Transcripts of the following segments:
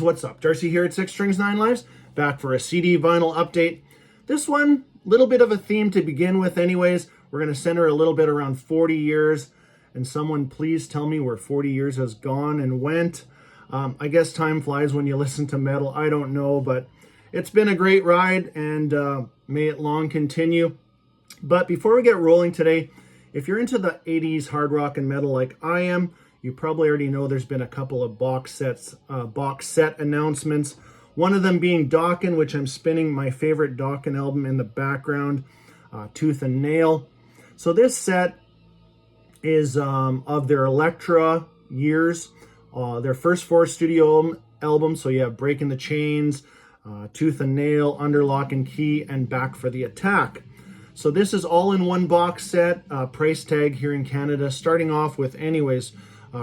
What's up? Darcy here at Six Strings Nine Lives, back for a CD vinyl update. This one, little bit of a theme to begin with anyways. We're going to center a little bit around 40 years. And someone please tell me where 40 years has gone and went. I guess time flies when you listen to metal. I don't know, but it's been a great ride, and may it long continue. But before we get rolling today, if you're into the 80s hard rock and metal like I am, you probably already know there's been a couple of box set announcements. One of them being Dokken, which I'm spinning my favorite Dokken album in the background, Tooth and Nail. So this set is of their Elektra years, their first 4 studio albums. So you have Breaking the Chains, Tooth and Nail, Under Lock and Key, and Back for the Attack. So this is all in one box set, price tag here in Canada, starting off with anyways,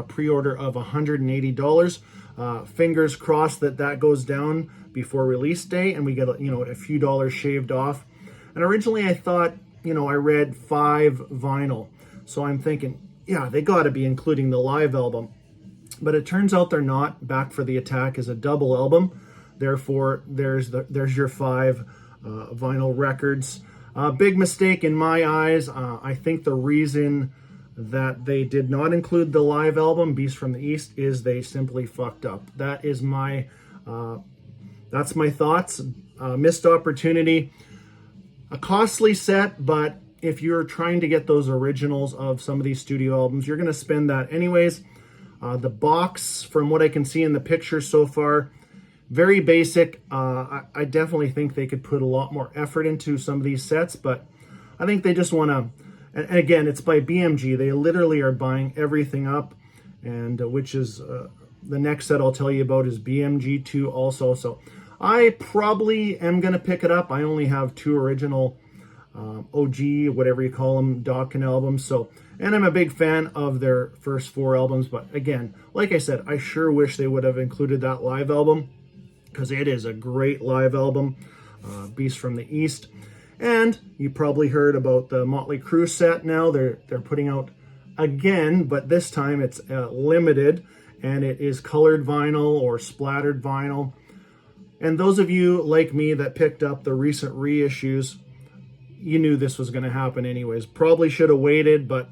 pre-order of $180. Fingers crossed that goes down before release day and we get a few dollars shaved off. And originally I thought, I read 5 vinyl. So I'm thinking, yeah, they got to be including the live album. But it turns out they're not. Back for the Attack is a double album. Therefore, there's your 5 vinyl records. Big mistake in my eyes. I think the reason that they did not include the live album, Beast from the East, is they simply fucked up. That's my thoughts. Missed opportunity. A costly set, but if you're trying to get those originals of some of these studio albums, you're going to spend that anyways. The box, from what I can see in the picture so far, very basic. I definitely think they could put a lot more effort into some of these sets, but I think they just want to. And again, it's by BMG. They literally are buying everything up, and which is the next set I'll tell you about is BMG 2 also. So I probably am going to pick it up. I only have 2 original OG, whatever you call them, Dokken albums. So, and I'm a big fan of their first 4 albums. But again, like I said, I sure wish they would have included that live album, because it is a great live album, Beast from the East. And you probably heard about the Motley Crue set now. They're putting out again, but this time it's limited, and it is colored vinyl or splattered vinyl. And those of you like me that picked up the recent reissues, you knew this was going to happen anyways. Probably should have waited, but,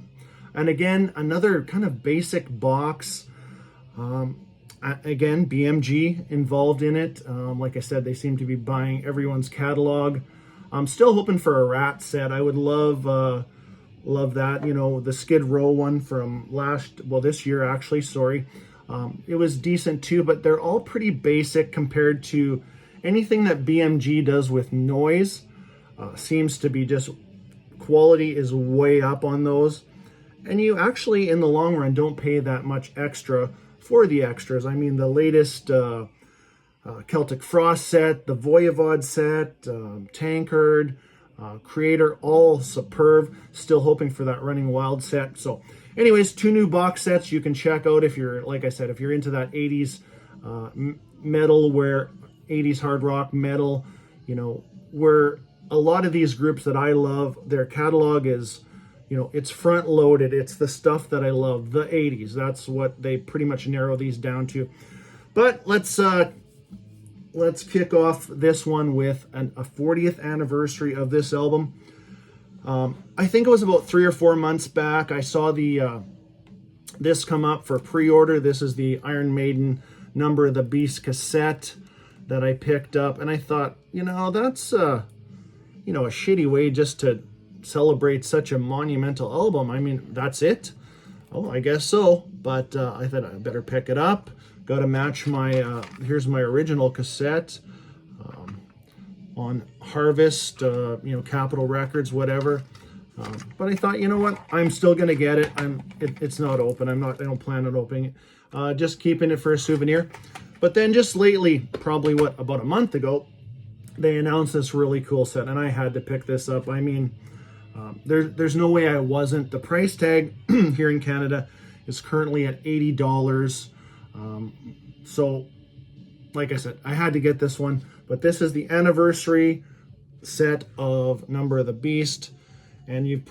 and again, another kind of basic box. Again, BMG involved in it. Like I said, they seem to be buying everyone's catalog. I'm still hoping for a Rat set. I would love that. The Skid Row one from this year actually, sorry. It was decent too, but they're all pretty basic compared to anything that BMG does with noise. Seems to be just, quality is way up on those. And you actually, in the long run, don't pay that much extra for the extras. I mean, the latest Celtic Frost set, the Voivod set, Tankard, Creator, all superb. Still hoping for that Running Wild set. So anyways, 2 new box sets you can check out if you're, like I said, if you're into that 80s metal, where 80s hard rock metal, where a lot of these groups that I love, their catalog is, it's front loaded. It's the stuff that I love, the 80s. That's what they pretty much narrow these down to. But let's kick off this one with a 40th anniversary of this album. I think it was about 3 or 4 months back. I saw this come up for pre-order. This is the Iron Maiden Number of the Beast cassette that I picked up, and I thought, that's a shitty way just to celebrate such a monumental album. I mean, that's it. Oh, I guess so. But I thought I better pick it up. Got to match my, here's my original cassette on Harvest, Capitol Records, whatever. But I thought, what? I'm still going to get it. It's not open. I don't plan on opening it. Just keeping it for a souvenir. But then just lately, probably about a month ago, they announced this really cool set, and I had to pick this up. I mean, there's no way I wasn't. The price tag here in Canada is currently at $80. So, like I said, I had to get this one. But this is the anniversary set of Number of the Beast. And you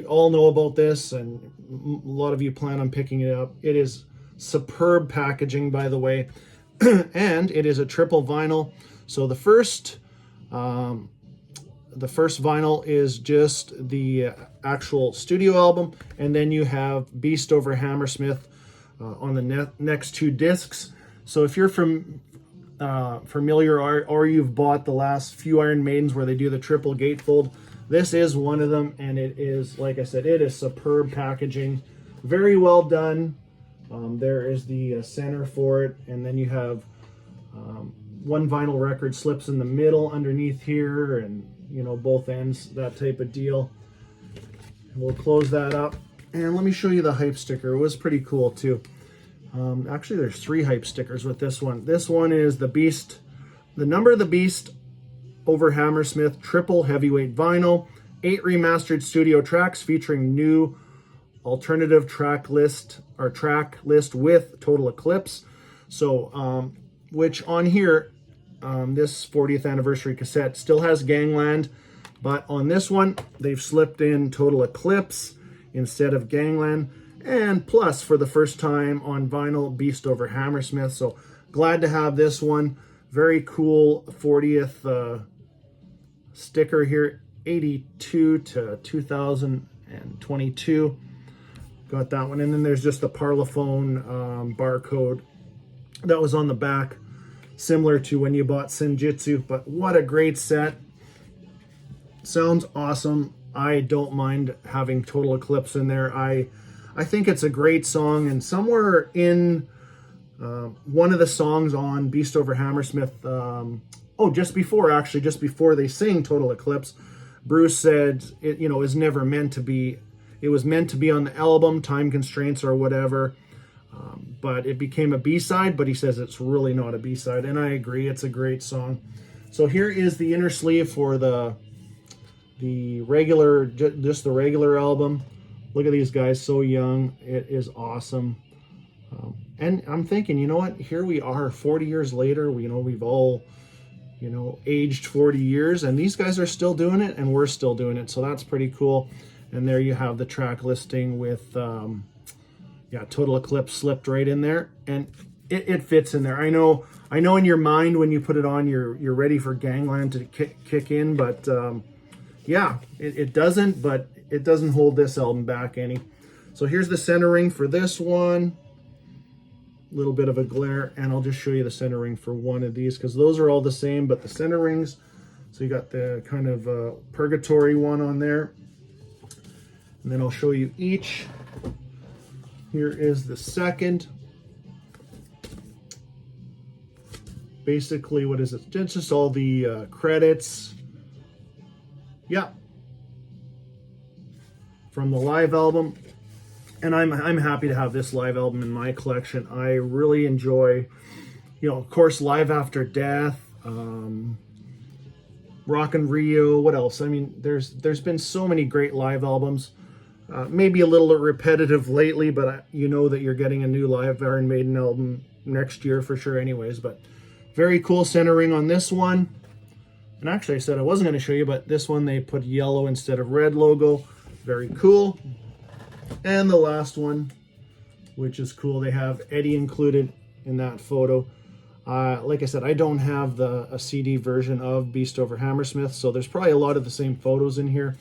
all know about this, and a lot of you plan on picking it up. It is superb packaging, by the way. and it is a triple vinyl. So the first vinyl is just the actual studio album, and then you have Beast over Hammersmith on the next two discs. So if you're familiar or you've bought the last few Iron Maidens where they do the triple gatefold, this is one of them, and it is, like I said, it is superb packaging, very well done. There is the center for it, and then you have one vinyl record slips in the middle underneath here, and you know, both ends, that type of deal. We'll close that up, and let me show you the hype sticker. It was pretty cool too. Actually, there's 3 hype stickers with this one. This one is the Beast, the number of the Beast over Hammersmith triple heavyweight vinyl, 8 remastered studio tracks featuring new alternative track list with Total Eclipse. So, which on here, this 40th anniversary cassette still has Gangland, but on this one, they've slipped in Total Eclipse instead of Gangland. And plus, for the first time on vinyl, Beast over Hammersmith. So glad to have this one. Very cool 40th sticker here, 82 to 2022. Got that one. And then there's just the Parlophone barcode that was on the back, similar to when you bought Senjutsu. But what a great set. Sounds awesome. I don't mind having Total Eclipse in there. I think it's a great song, and somewhere in one of the songs on Beast over Hammersmith, just before they sing Total Eclipse, Bruce said it, is never meant to be. It was meant to be on the album, time constraints or whatever, but it became a B-side. But he says it's really not a B-side, and I agree. It's a great song. So here is the inner sleeve for the regular, just the regular album. Look at these guys, so young. It is awesome. And I'm thinking, you know what? Here we are 40 years later. We've all, aged 40 years. And these guys are still doing it, and we're still doing it. So that's pretty cool. And there you have the track listing with, Total Eclipse slipped right in there. And it fits in there. I know in your mind when you put it on, you're ready for Gangland to kick in. But, it doesn't. But it doesn't hold this album back any. So here's the center ring for this one. A little bit of a glare, and I'll just show you the center ring for one of these, because those are all the same, but the center rings. So you got the kind of purgatory one on there. And then I'll show you each. Here is the second. Basically, what is it? It's just all the credits. Yeah. From the live album, and I'm happy to have this live album in my collection. I really enjoy, of course, Live After Death, Rock in Rio. What else? I mean, there's been so many great live albums. Maybe a little repetitive lately, but you know that you're getting a new live Iron Maiden album next year for sure. Anyways, but very cool center ring on this one. And actually, I said I wasn't going to show you, but this one they put yellow instead of red logo. Very cool. And the last one, which is cool, they have Eddie included in that photo. Like I said, I don't have a CD version of Beast over Hammersmith, so there's probably a lot of the same photos in here.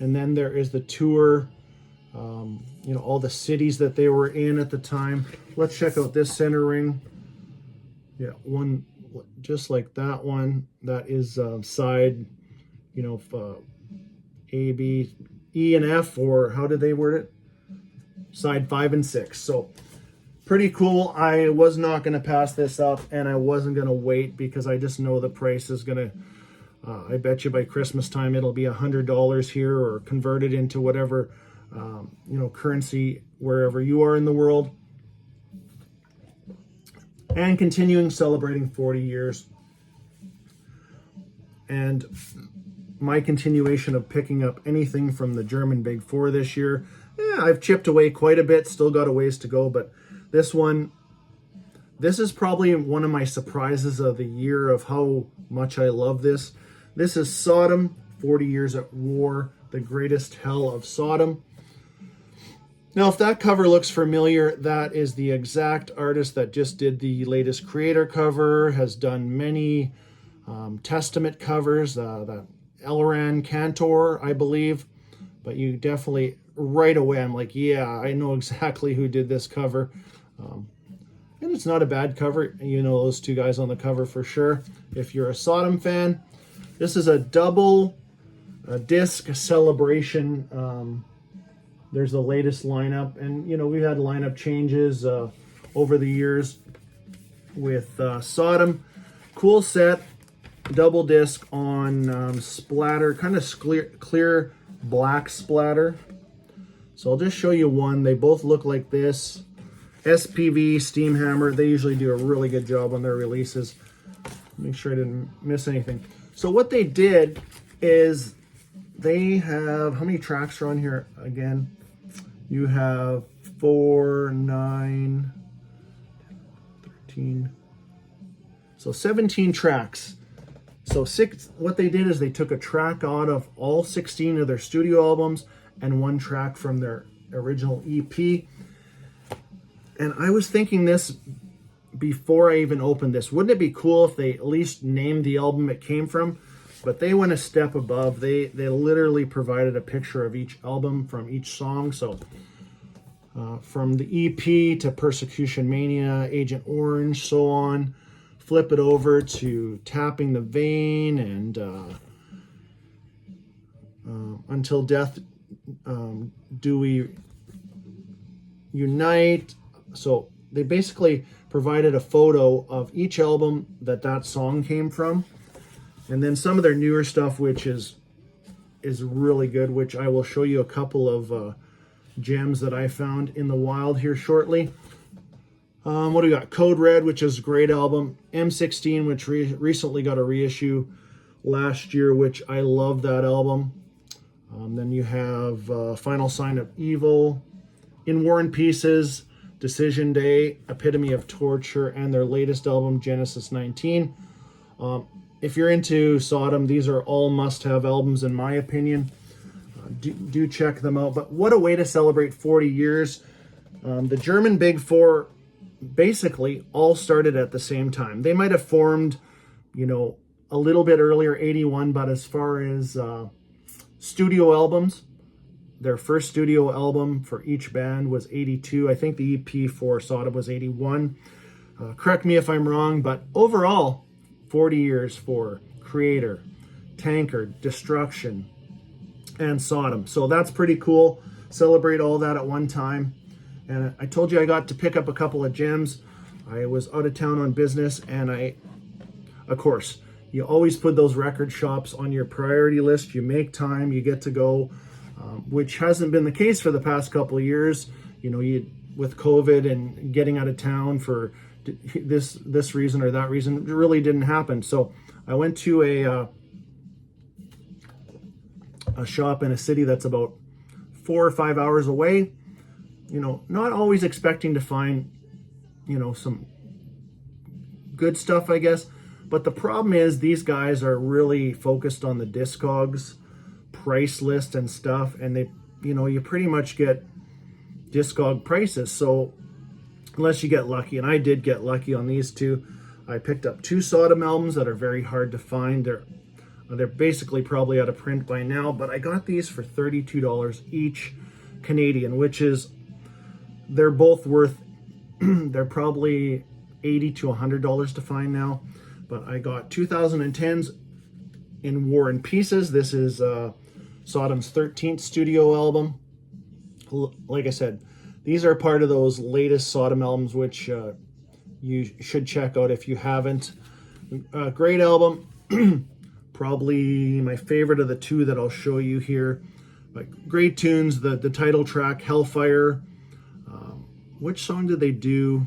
And then there is the tour, all the cities that they were in at the time. Let's check out this center ring. Yeah, one just like that one. That is side, A, B, E, and F, or how did they word it? Side 5 and 6. So pretty cool. I was not going to pass this up, and I wasn't going to wait, because I just know the price is going to, I bet you by Christmas time it'll be $100 here, or converted into whatever, currency wherever you are in the world. And continuing celebrating 40 years. And my continuation of picking up anything from the German Big Four this year. I've chipped away quite a bit, still got a ways to go, but this is probably one of my surprises of the year of how much I love this. This is Sodom, 40 Years at War, the greatest hell of Sodom. Now, if that cover looks familiar, that is the exact artist that just did the latest Creator cover, has done many Testament covers, the Elran Cantor, I believe. But you definitely, right away, I'm like, yeah, I know exactly who did this cover. And it's not a bad cover. You know those two guys on the cover for sure. If you're a Sodom fan, this is a double disc celebration. There's the latest lineup, and you know we've had lineup changes over the years with Sodom. Cool set, double disc on splatter, kind of clear black splatter. So I'll just show you one. They both look like this. SPV, Steamhammer, they usually do a really good job on their releases. Make sure I didn't miss anything. So what they did is they have, how many tracks are on here again? You have 4, 9, 13, so 17 tracks. So what they did is they took a track out of all 16 of their studio albums and one track from their original EP. And I was thinking this before I even opened this. Wouldn't it be cool if they at least named the album it came from? But they went a step above. They literally provided a picture of each album from each song. So from the EP to Persecution Mania, Agent Orange, so on. Flip it over to Tapping the Vein and Until Death Do We Unite. So they basically provided a photo of each album that song came from. And then some of their newer stuff, which is really good, which I will show you a couple of gems that I found in the wild here shortly. What do we got? Code Red, which is a great album. M16, which recently got a reissue last year, which I love that album. Then you have Final Sign of Evil, In War and Pieces, Decision Day, Epitome of Torture, and their latest album, Genesis 19. If you're into Sodom, these are all must-have albums in my opinion. Do check them out. But what a way to celebrate 40 years. The German Big Four basically all started at the same time. They might have formed, you know, a little bit earlier, 81, but as far as studio albums, their first studio album for each band was 82. I think the EP for Sodom was 81. Correct me if I'm wrong, but overall, 40 years for Creator, Tankard, Destruction, and Sodom. So that's pretty cool. Celebrate all that at one time. And I told you I got to pick up a couple of gems. I was out of town on business, and of course, you always put those record shops on your priority list. You make time, you get to go, which hasn't been the case for the past couple of years. You know, with COVID and getting out of town for this reason or that reason, it really didn't happen. So I went to a shop in a city that's about 4 or 5 hours away. You know, not always expecting to find, you know, some good stuff, I guess. But the problem is these guys are really focused on the Discogs price list and stuff. And they, you know, you pretty much get Discog prices. So unless you get lucky, and I did get lucky on these two, I picked up 2 Sodom albums that are very hard to find. They're basically probably out of print by now, but I got these for $32 each Canadian, which is, they're both worth, they're probably $80 to $100 to find now. But I got 2010's In War and Pieces. This is Sodom's 13th studio album. Like I said, these are part of those latest Sodom albums, which you should check out if you haven't. Great album. Probably my favorite of the 2 that I'll show you here. But great tunes. The title track, Hellfire. Which song did they do?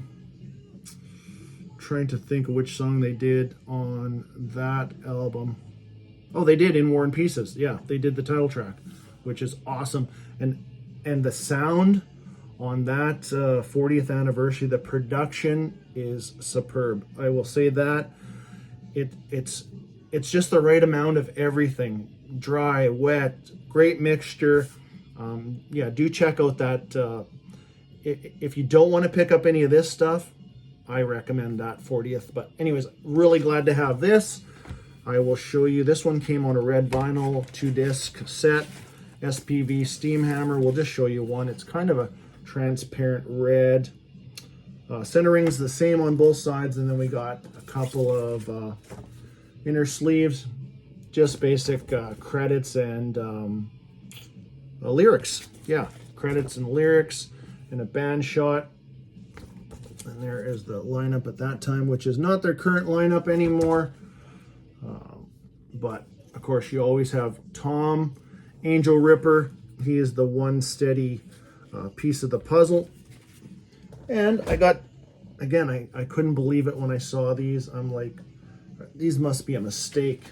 Trying to think of which song they did on that album. Oh, they did In War and Pieces. Yeah, they did the title track, which is awesome. And the sound on that 40th anniversary, the production is superb. I will say that. It's just the right amount of everything. Dry, wet, great mixture. Yeah, do check out that. If you don't want to pick up any of this stuff, I recommend that 40th. But anyways, really glad to have this. I will show you. This one came on a red vinyl 2-disc set. SPV Steam Hammer. We'll just show you one. It's kind of a transparent red. Centering's the same on both sides, and then we got a couple of inner sleeves. Just basic credits and lyrics. Yeah, credits and lyrics. And a band shot. And there is the lineup at that time, which is not their current lineup anymore. But of course, you always have Tom, Angel Ripper. He is the one steady piece of the puzzle. And I got, again, I couldn't believe it when I saw these. I'm like, these must be a mistake.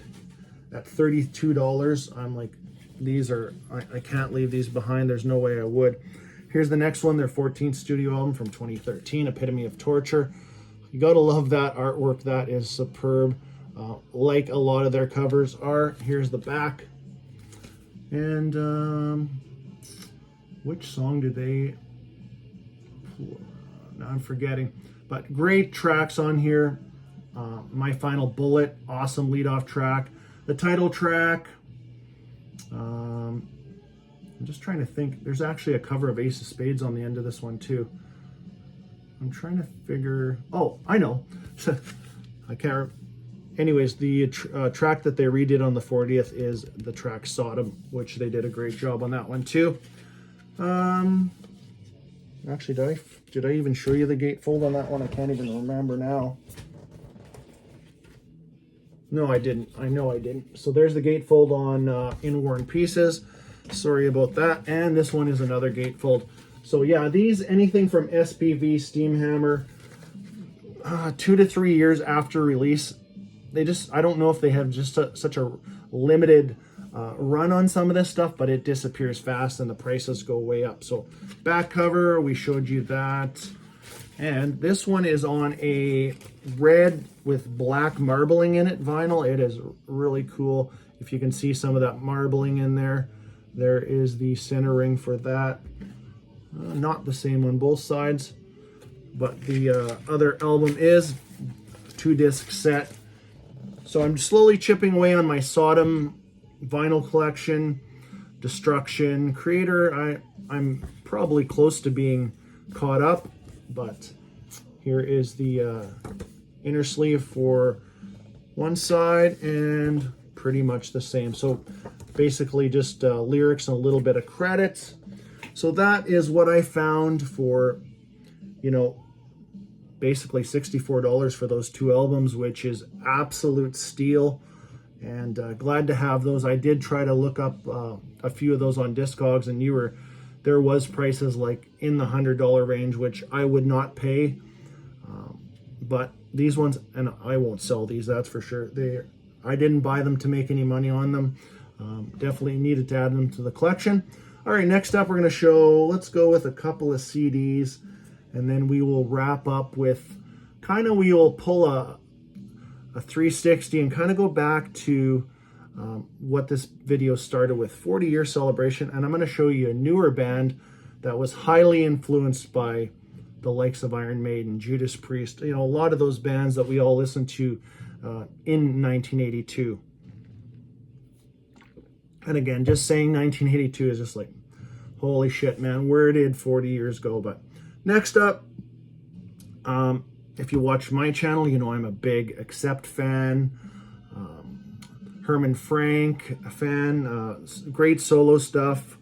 At $32, I'm like, these are, I can't leave these behind. There's no way I would. Here's the next one, their 14th studio album from 2013, Epitome of Torture. You gotta love that artwork. That is superb, like a lot of their covers are. Here's the back. And which song did they, now I'm forgetting, but great tracks on here. My Final Bullet, awesome lead-off track. The title track, I'm just trying to think. There's actually a cover of Ace of Spades on the end of this one too. I'm trying to figure. Oh, I know. I can't. Anyways, the track that they redid on the 40th is the track Sodom, which they did a great job on that one too. Actually, did I even show you the gatefold on that one? I can't even remember now. No, I didn't. I know I didn't. So there's the gatefold on In Worn Pieces. Sorry about that. And this one is another gatefold. So yeah, these, anything from SPV Steam Hammer, 2 to 3 years after release, they just, I don't know if they have just such a limited run on some of this stuff, but it disappears fast and the prices go way up. So back cover, we showed you that. And this one is on a red with black marbling in it vinyl. It is really cool. If you can see some of that marbling in there. There is the center ring for that. Not the same on both sides, but the other album is a 2-disc set. So I'm slowly chipping away on my Sodom vinyl collection, Destruction, Creator. I'm probably close to being caught up, but here is the inner sleeve for one side and pretty much the same. So basically just lyrics and a little bit of credits. So that is what I found for, you know, basically $64 for those 2 albums, which is absolute steal. And glad to have those. I did try to look up a few of those on Discogs, and there was prices like in the $100 range, which I would not pay. But these ones, and I won't sell these, that's for sure. I didn't buy them to make any money on them. Definitely needed to add them to the collection. All right, next up we're going to show, let's go with a couple of CDs, and then we will wrap up with we will pull a 360 and kind of go back to what this video started with, 40-year celebration. And I'm going to show you a newer band that was highly influenced by the likes of Iron Maiden, Judas Priest, you know, a lot of those bands that we all listened to in 1982. And again, just saying 1982 is just like, holy shit, man, where did 40 years go? But next up, if you watch my channel, you know I'm a big Accept fan, Herman Frank fan, great solo stuff.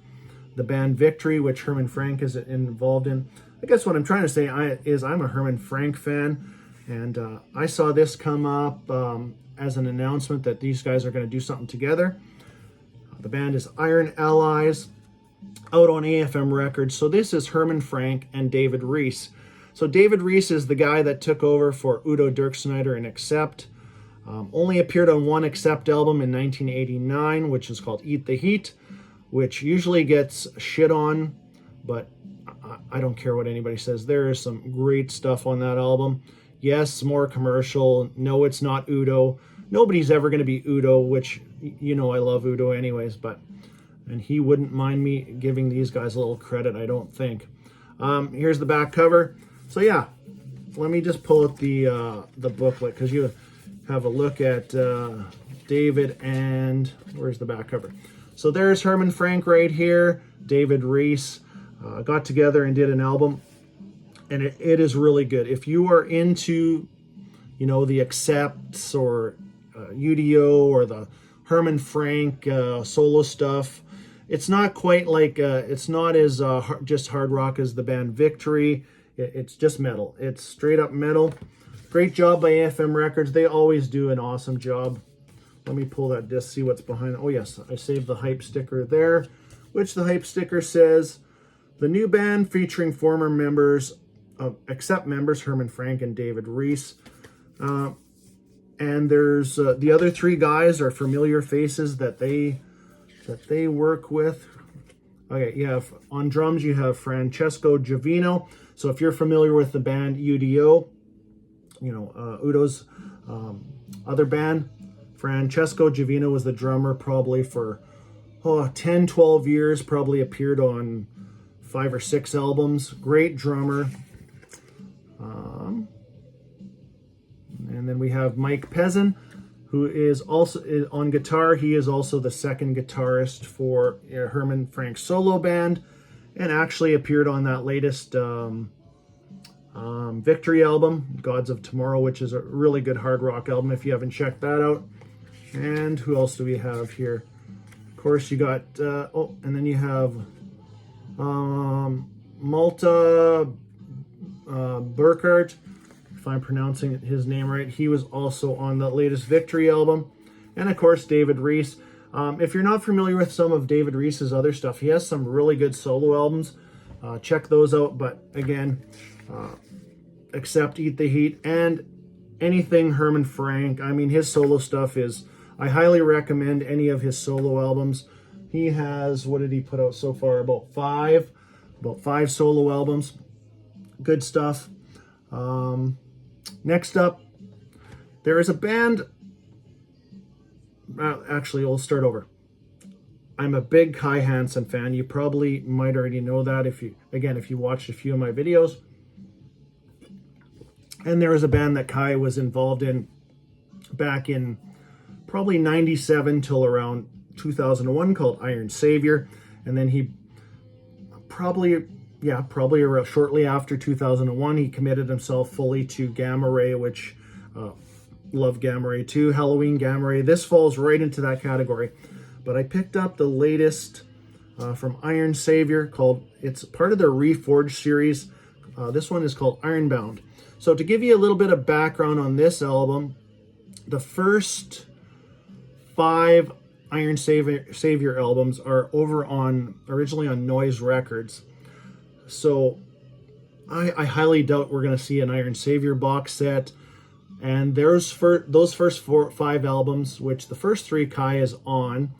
The band Victory, which Herman Frank is involved in. I guess what I'm trying to say is I'm a Herman Frank fan, and I saw this come up as an announcement that these guys are going to do something together. The band is Iron Allies, out on AFM Records. So this is Herman Frank and David Reese. So David Reese is the guy that took over for Udo Dirkschneider in Accept. Only appeared on one Accept album in 1989, which is called Eat the Heat, which usually gets shit on, but I don't care what anybody says. There is some great stuff on that album. Yes, more commercial. No, it's not Udo. Nobody's ever going to be Udo, which, you know, I love Udo anyways, but and he wouldn't mind me giving these guys a little credit, I don't think. Here's the back cover. So yeah, let me just pull out the booklet, because you have a look at David, and where's the back cover? So there's Herman Frank right here. David Rees got together and did an album, and it is really good. If you are into, you know, the Accepts or UDO or the Herman Frank solo stuff, it's not quite like, it's not as just hard rock as the band Victory. It's just metal. It's straight up metal. Great job by AFM Records. They always do an awesome job. Let me pull that disc, see what's behind. Oh yes, I saved the hype sticker there, which the hype sticker says, the new band featuring former members of Accept members, Herman Frank and David Rees. And there's the other three guys are familiar faces that they work with. Okay, you have on drums, you have Francesco Giovinno. So if you're familiar with the band UDO, you know, Udo's other band, Francesco Giovinno was the drummer probably for 10, 12 years, probably appeared on 5 or 6 albums. Great drummer. And then we have Mike Pezin, who is also on guitar. He is also the second guitarist for Herman Frank's solo band, and actually appeared on that latest Victory album, Gods of Tomorrow, which is a really good hard rock album if you haven't checked that out. And who else do we have here? Of course, you got, and then you have Malta Burkhardt, if I'm pronouncing his name right. He was also on the latest Victory album. And of course, David Rees. If you're not familiar with some of David Rees's other stuff, he has some really good solo albums. Check those out. But again, Accept, Eat the Heat, and anything Herman Frank. I mean, his solo stuff is, I highly recommend any of his solo albums. He has, what did he put out so far? About five solo albums. Good stuff. Next up, there is a band. Actually, we'll start over. I'm a big Kai Hansen fan. You probably might already know that if you watched a few of my videos. And there was a band that Kai was involved in back in probably 97 till around 2001 called Iron Savior. And then he probably around shortly after 2001, he committed himself fully to Gamma Ray, which love Gamma Ray too. Halloween Gamma Ray. This falls right into that category. But I picked up the latest from Iron Savior it's part of their Reforged series. This one is called Ironbound. So to give you a little bit of background on this album, the first 5 Iron Savior albums are originally on Noise Records. So I highly doubt we're going to see an Iron Savior box set. And those first 5 albums, which the first 3 Kai is on,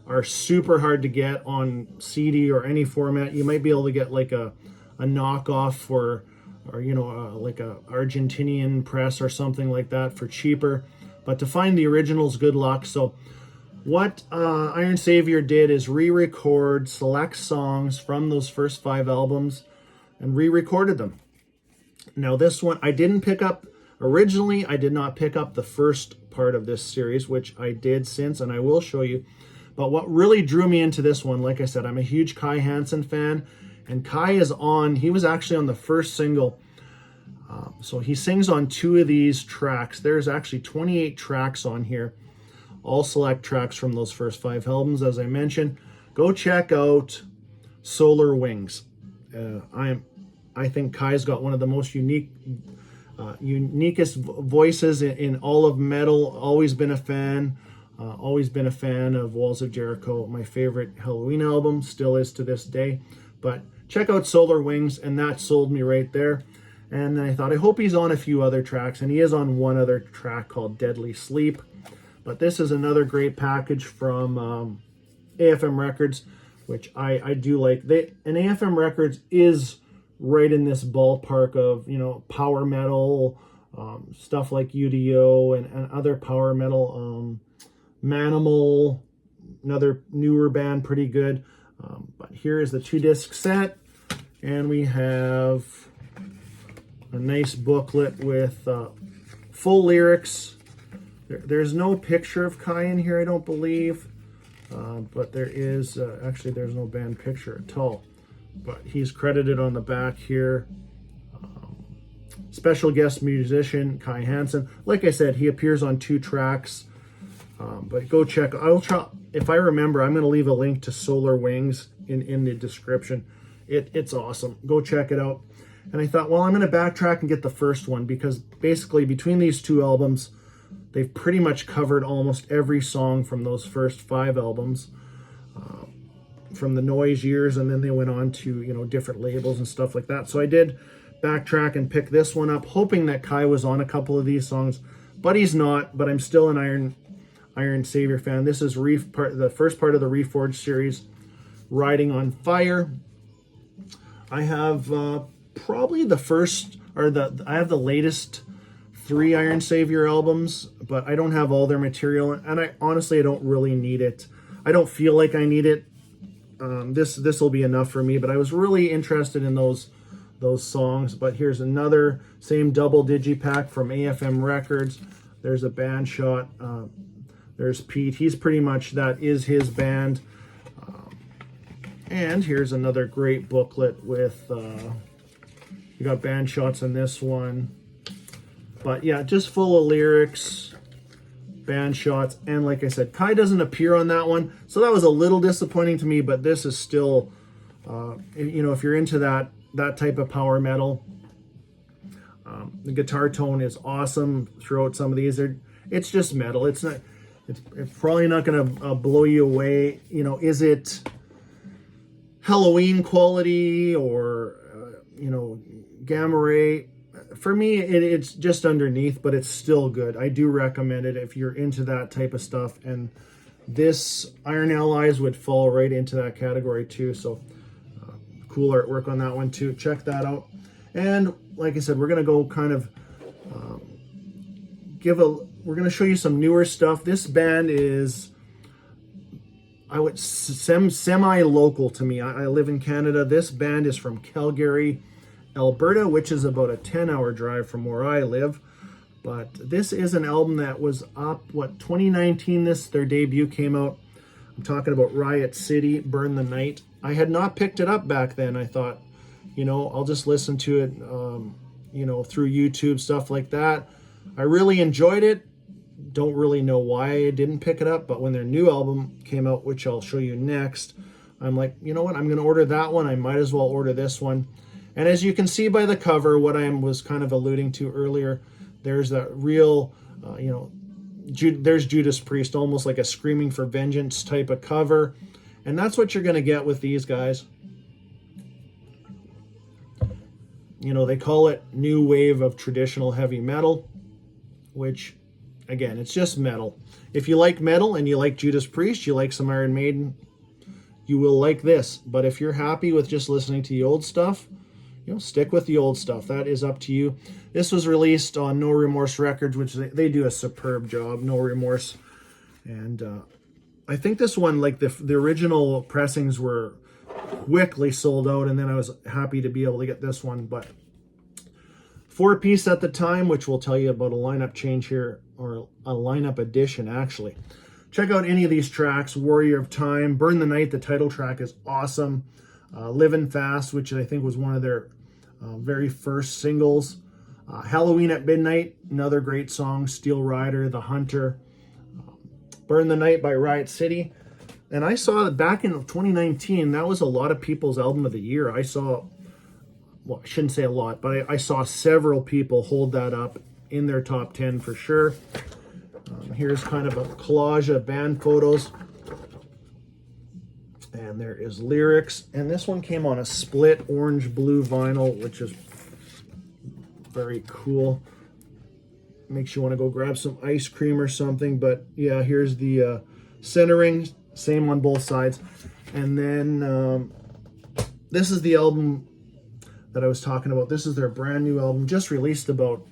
are super hard to get on CD or any format. You might be able to get like a knockoff or like a Argentinian press or something like that for cheaper. But to find the originals, good luck. So what Iron Savior did is re-record select songs from those first 5 albums and re-recorded them. Now this one, I did not pick up the first part of this series, which I did since, and I will show you. But what really drew me into this one, like I said, I'm a huge Kai Hansen fan, and Kai he was actually on the first single. So he sings on 2 of these tracks. There's actually 28 tracks on here, all select tracks from those first 5 albums, as I mentioned. Go check out Solar Wings. I think Kai's got one of the most uniquest voices in all of metal. Always been a fan of Walls of Jericho. My favorite Halloween album, still is to this day. But check out Solar Wings, and that sold me right there. And I thought, I hope he's on a few other tracks, and he is on one other track called Deadly Sleep. But this is another great package from AFM Records, which I do like. And AFM Records is right in this ballpark of, power metal, stuff like UDO and other power metal, Manimal, another newer band, pretty good. But here is the 2-disc set, and we have a nice booklet with full lyrics. There's no picture of Kai in here, I don't believe, but there is, actually there's no band picture at all, but he's credited on the back here. Special guest musician Kai Hansen. Like I said, he appears on 2 tracks, but go check. I'll try, if I remember, I'm going to leave a link to Solar Wings in the description. It's awesome. Go check it out. And I thought, well, I'm going to backtrack and get the first one, because basically between these 2 albums, they've pretty much covered almost every song from those first 5 albums, from the Noise years, and then they went on to, you know, different labels and stuff like that. So I did backtrack and pick this one up, hoping that Kai was on a couple of these songs, but he's not. But I'm still an Iron Savior fan. This is the first part of the Reforged series, Riding on Fire. I have probably the first, or I have the latest 3 Iron Savior albums, but I don't have all their material, and I honestly don't really need it. I don't feel like I need it. This will be enough for me, but I was really interested in those songs. But here's another same double digipack from AFM Records. There's a band shot. There's Pete. He's pretty much, that is his band. And here's another great booklet with you got band shots in this one. But yeah, just full of lyrics, band shots, and like I said, Kai doesn't appear on that one, so that was a little disappointing to me. But this is still, you know, if you're into that type of power metal, the guitar tone is awesome throughout some of these. It's just metal. It's probably not going to blow you away. You know, is it Halloween quality or you know, Gamma Ray? For me, it's just underneath, but it's still good. I do recommend it if you're into that type of stuff, and this Iron Allies would fall right into that category too. So cool artwork on that one too. Check that out. And like I said, we're gonna go kind of we're gonna show you some newer stuff. This band is, I would semi-local to me. I live in Canada. This band is from Calgary, Alberta, which is about a 10-hour drive from where I live. But this is an album that was up, 2019, their debut came out. I'm talking about Riot City, Burn the Night. I had not picked it up back then. I thought, you know, I'll just listen to it, you know, through YouTube, stuff like that. I really enjoyed it. Don't really know why I didn't pick it up, but when their new album came out, which I'll show you next, I'm like, you know what, I'm going to order that one. I might as well order this one. And as you can see by the cover, what I was kind of alluding to earlier, there's that real, you know, there's Judas Priest, almost like a Screaming for Vengeance type of cover. And that's what you're going to get with these guys. You know, they call it new wave of traditional heavy metal, which, again, it's just metal. If you like metal and you like Judas Priest, you like some Iron Maiden, you will like this. But if you're happy with just listening to the old stuff, you know, stick with the old stuff. That is up to you. This was released on No Remorse Records, which they do a superb job, No Remorse. And I think this one, like the original pressings were quickly sold out, and then I was happy to be able to get this one. But 4-piece at the time, which will tell you about a lineup change here, or a lineup addition actually. Check out any of these tracks. Warrior of Time, Burn the Night, the title track is awesome. Living Fast, which I think was one of their very first singles. Halloween at Midnight, another great song. Steel Rider, The Hunter. Burn the Night by Riot City. And I saw that back in 2019, that was a lot of people's album of the year. I saw, well, I shouldn't say a lot, but I saw several people hold that up in their top 10 for sure. Here's kind of a collage of band photos. And there is lyrics. And this one came on a split orange-blue vinyl, which is very cool. Makes you want to go grab some ice cream or something. But yeah, here's the centering. Same on both sides. And then this is the album that I was talking about. This is their brand new album, just released about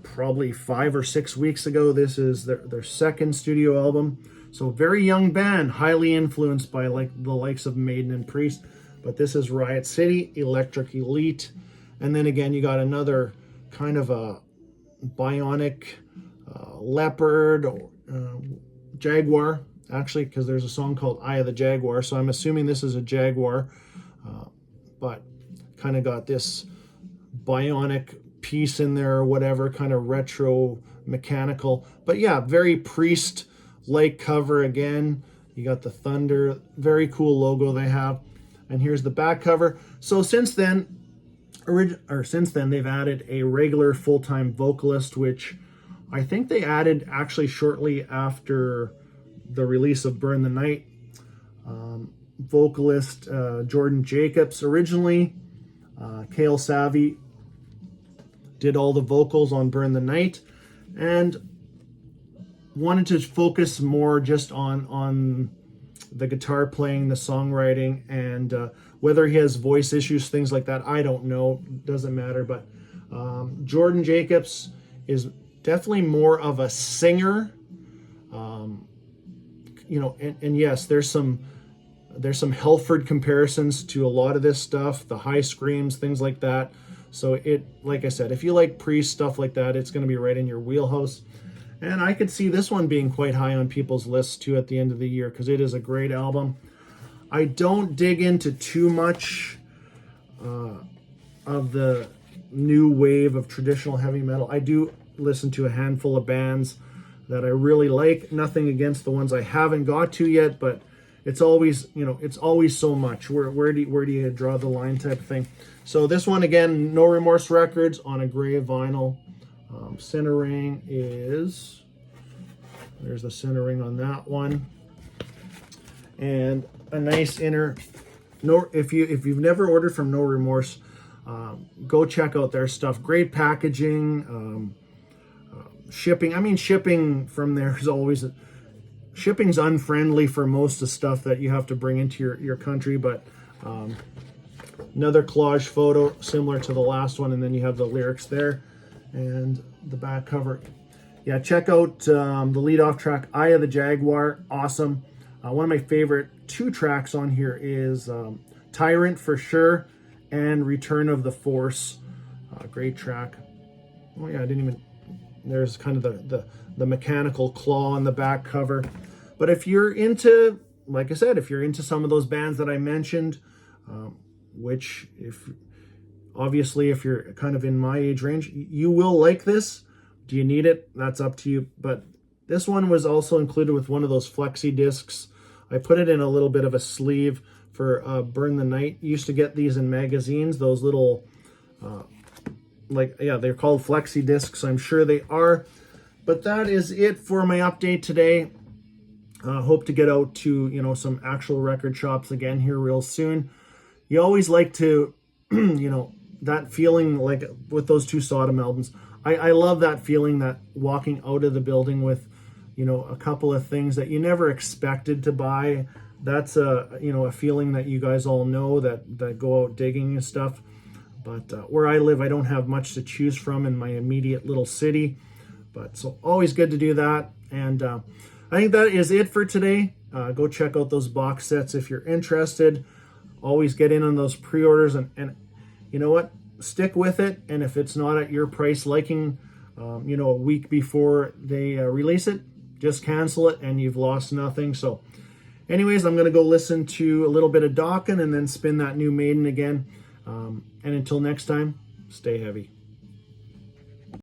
probably 5 or 6 weeks ago. This is their second studio album. So very young band, highly influenced by like the likes of Maiden and Priest. But this is Riot City, Electric Elite. And then again, you got another kind of a bionic leopard or jaguar, actually, because there's a song called Eye of the Jaguar. So I'm assuming this is a jaguar, but kind of got this bionic piece in there or whatever, kind of retro mechanical. But yeah, very Priest like cover again. You got the thunder, very cool logo they have. And here's the back cover. So since then they've added a regular full-time vocalist, which I think they added actually shortly after the release of Burn the Night. Vocalist Jordan Jacobs. Originally, Kale Savvy did all the vocals on Burn the Night, and wanted to focus more just on the guitar playing, the songwriting, and whether he has voice issues, things like that, I don't know. Doesn't matter. But Jordan Jacobs is definitely more of a singer. And yes, there's some Halford comparisons to a lot of this stuff, the high screams, things like that. So like I said, if you like Priest stuff like that, it's going to be right in your wheelhouse. And I could see this one being quite high on people's lists too at the end of the year, because it is a great album. I don't dig into too much of the new wave of traditional heavy metal. I do listen to a handful of bands that I really like. Nothing against the ones I haven't got to yet, but it's always so much. Where do you draw the line type of thing. So this one, again, No Remorse Records on a gray vinyl. Center ring is, there's the center ring on that one, and a nice inner. If you've never ordered from No Remorse, go check out their stuff. Great packaging, shipping. I mean, shipping from there is always shipping's unfriendly for most of the stuff that you have to bring into your country, but another collage photo similar to the last one, and then you have the lyrics there. And the back cover. Yeah, check out the lead-off track, Eye of the Jaguar. Awesome. One of my favorite 2 tracks on here is Tyrant for sure, and Return of the Force. Great track. Oh yeah, I didn't even... There's kind of the mechanical claw on the back cover. But if you're into, like I said, if you're into some of those bands that I mentioned, which obviously, if you're kind of in my age range, you will like this. Do you need it? That's up to you. But this one was also included with one of those flexi discs. I put it in a little bit of a sleeve for Burn the Night. You used to get these in magazines, those little, they're called flexi discs. I'm sure they are. But that is it for my update today. Hope to get out to, some actual record shops again here real soon. You always like to, that feeling like with those 2 Sodom albums. I love that feeling, that walking out of the building with, a couple of things that you never expected to buy. That's a feeling that you guys all know that go out digging and stuff. But where I live, I don't have much to choose from in my immediate little city. But so always good to do that. And I think that is it for today. Go check out those box sets if you're interested. Always get in on those pre-orders, and you know what? Stick with it. And if it's not at your price liking, a week before they release it, just cancel it and you've lost nothing. So anyways, I'm going to go listen to a little bit of Dokken and then spin that new Maiden again. And until next time, stay heavy.